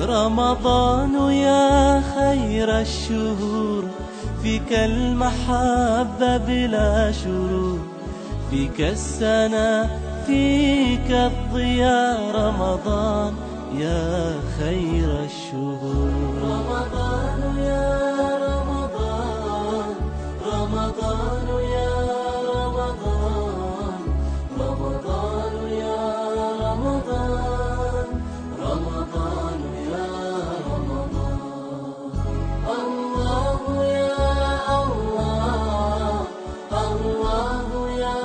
رمضان يا خير الشهور فيك المحبة بلا شرور فيك السنة فيك الضياء رمضان يا خير الشهور رمضان يا رمضان رمضان يا رمضان رمضان يا رمضان رمضان يا رمضان الله يا الله الله يا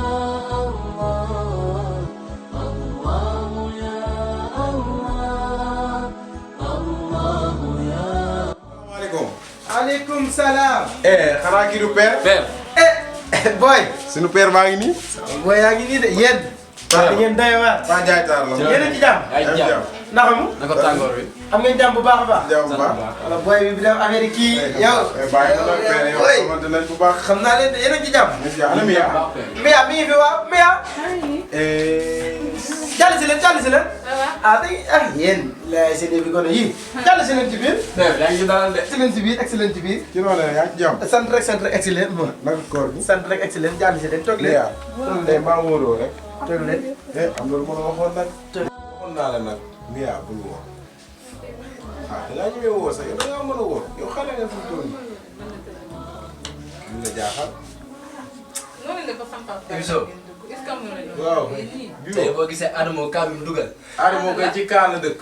الله الله يا الله الله يا Alaikum salam. xanaa kii du père. père. Boy. suñu père baa ngi nii. Boy yaa ngi nii de yéen. waaw di ngeen doy waar. Paa Ndiaye Taar la. yéen a ci jàmm. ay jàmm naka mu. naka tàngoor bi. am ngeen jàmm bu baax a baax. jàmm bu baax. wala boy bi dem affaire yi kii yow. bàyyi na la père yow xamante nañ bu baax. xam naa leen de yéen a ci jàmm. ana Mia. Mia mi ngi fi waaw Mia. jàll si leen jàll si leen. ah tey ah yéen. lay seen yëf yi kon yii. jàll si leen ci biir. père yaa ngi dalal de. excellent ci biir excellent ci biir. ci noonu la yaa ngi ci jàmm. sant rek excellent moom. naka koor gi. sant rek excellent jàll si leen toog leen. Mia. tey maa wóoroo rek. toog leen. am na lu ma la waxoon nag. waxoon naa la nag. Mia bul wóor. ah da ngaa ñëwee wóor sax yow da ngaa mën a wóor yow xale nga fi mu toll nii. lu la jaaxal. Youssou. waaw. tey boo gisee Adamo kaa bi mu dugal. Adama koy ci kaa la dëkk.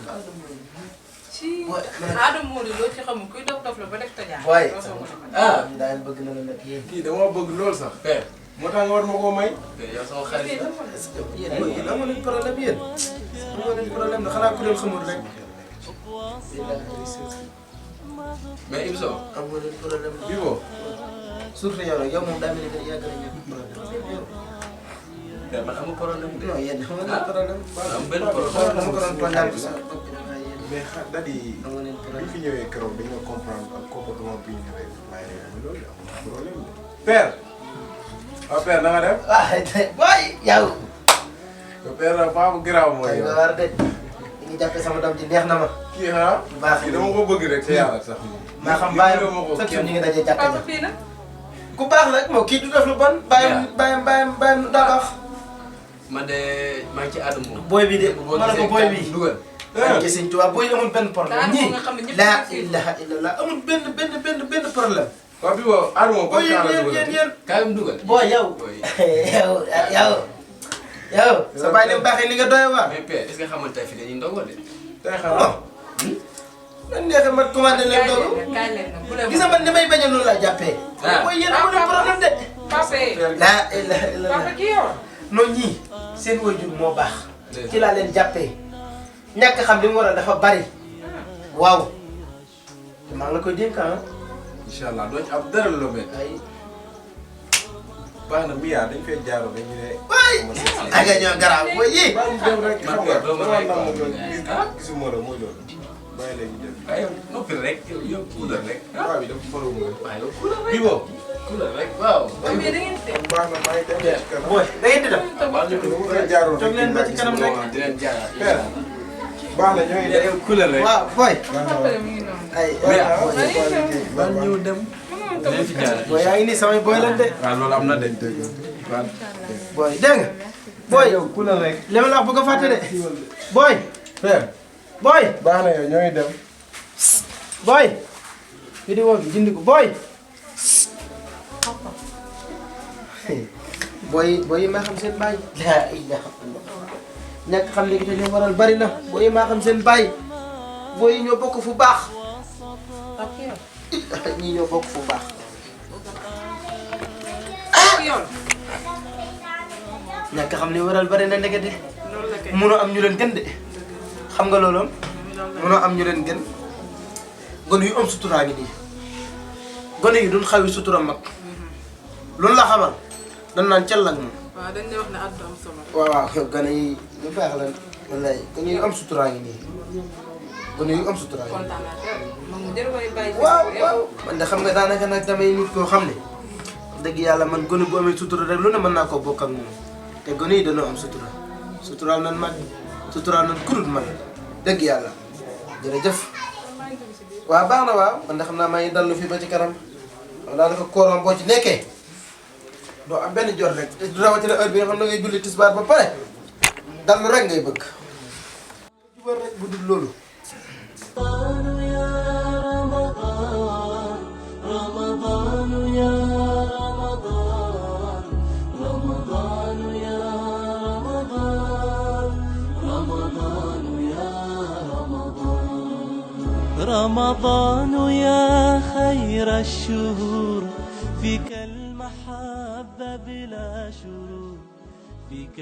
Adama Modou loo ci xamul kuy dof dof la ba def tajaa. waaye. ah daal bëgg na la nag yéen. kii dama bëgg lool sax. père. moo tax nga war ma koo may. père yow sama xarit la. est-ce que yéen amoo leen problème yéen. amoo leen problème de xanaa ku leen xamul rek. mais Ibso. amoo leen problème bii boo. surtout yow nag yow moom daa mel ni que yàgg nañu am problème. père man amul problème de. non yéen amoo leen problème. am benn dama problème. ko doon tooñaat sax bopp bi dafa yéen. mais da di amoo leen bi problème. fi ñëwee keroog dañu nga comprendre ak comportement bi ñu ñëwee waaye loolu amul problème de. père. waaw père na nga def. boy yow. père la faa bu garaaw mooy tey yow. nga war de. li ñu jàppee sama doom ji neex na ma. kii ah. bu baax kii dama ko bëgg rek te yàlla sax. maa xam bàyyam chaque jour ñu ngi dajee jàkka papa ja. fii nag. ku baax nag moom kii du def lu bon. bàyyam daa baax. man de maa ngi ci Adamo. booy bi de boo ma ne ko gisee booy kaa bi. bi mu dugal. maa ngi sëñ Tuubaa booy amul benn problème. Adamo ñii nga xam ne ñëpp laa a ngi ilaha illallah amul benn problème. waaw bii boo Adama booy ban kaa la dugal. yéen. kaa bi mu dugal. booy yow. booy. yow. sa baay dem baaxee li nga doy waar. mais père est-ce que xamal tey fii dañuy ndogoo de. tey xanaa. nan neexee ma commandé leen dogu. kaay leen nag bu leen gis nga man ni may bañ a noonu laa jàppee. ah booy yéen amul problème de. papa laa ilaha papa illallah. kii yow. noonu ñii seen waajur moo baax. ci laa leen jàppee. ñàkk xam li mu war a dafa bari. waaw. te maa ngi la koy dénk ah. incha allah doo ci am dara lu la mel. ay baax na Mia dañ fay jaaroo dañu ne. waay. ak ñoo garaaw booy yii. bàyyi ñu dem rek xam nga doo ma dama rey nam quoi. ma gisuma la mooy loolu. bàyyi leen ñu dem. waaye yow noppi rek yow kuulal rek. waaw bi dafa faru mu waaye yow kuulal rek. bii boo. kuulal rek waaw. mais da ngeen teg. baax na maa ngi dem ci kanam. booy da ngeen di dem. waaw ñu dama fay jaaroo toog leen ba ci kanam rek. di leen jaaraat. père baax na ñoo ngi dem. yow kuulal rek. waaw booy. papa mi ngi noonu. ay man ñëw dem. dinañ fi jaaraat. booy yaa ngi nii samay booy lan de. waaw loolu am na de. waaw. booy dégg nga. booy yow ku la rek. li ma la wax bu ko fàtte de. booy. père booy. baax na yow ñoo ngi dem. booy. vidéo bi jënd ko booy. booy yi maa xam seen baay. laa ilaha illallah. ñàkk xam léegi te li waral bari na. booy yi maa xam seen baay. booy yi ñoo bokk fu baax. papa yow. ñii ñoo bokk fu baax. papa yow. ñàkk xam li waral bari na ndekete. loolu la kay. munoo am ñu leen gën de. xam nga loolu am. munoo am ñu leen gën. gone yu am suturaa ngi nii. gone yi duñ xawi sutura mag. loolu la xamal. dañ naan cell ak moom. waaw dañ lay wax ne àdduna am solo. waaw gone yi lu baax la wallaay gone yu am suturaa ngi nii. gone yu am suturaa ngi nii. kontaan naa teel moom mu jël koy bàyyi. waaw man de xam nga daanaka nag damay nit koo xam ne. dëgg yàlla man gone bu amee sutura rek lu ne mën naa koo bokk ak moom. te gone yi dañoo am sutura. suturaal nan mag suturaal nan kurut mag dëgg yàlla. jërëjëf waaw baax na waaw man de xam naa maa ngi dallu fii ba ci kanam daanaka kóoram boo ci nekkee doo am benn jot rek rawatina heure bi nga xam ne ngay julli tisbaar ba pare dallu rek ngay bëgg jubal rek bu dul loolu رمضان يا رمضان رمضان يا رمضان رمضان يا رمضان رمضان يا خير الشهور فيك المحبة بلا شرور فيك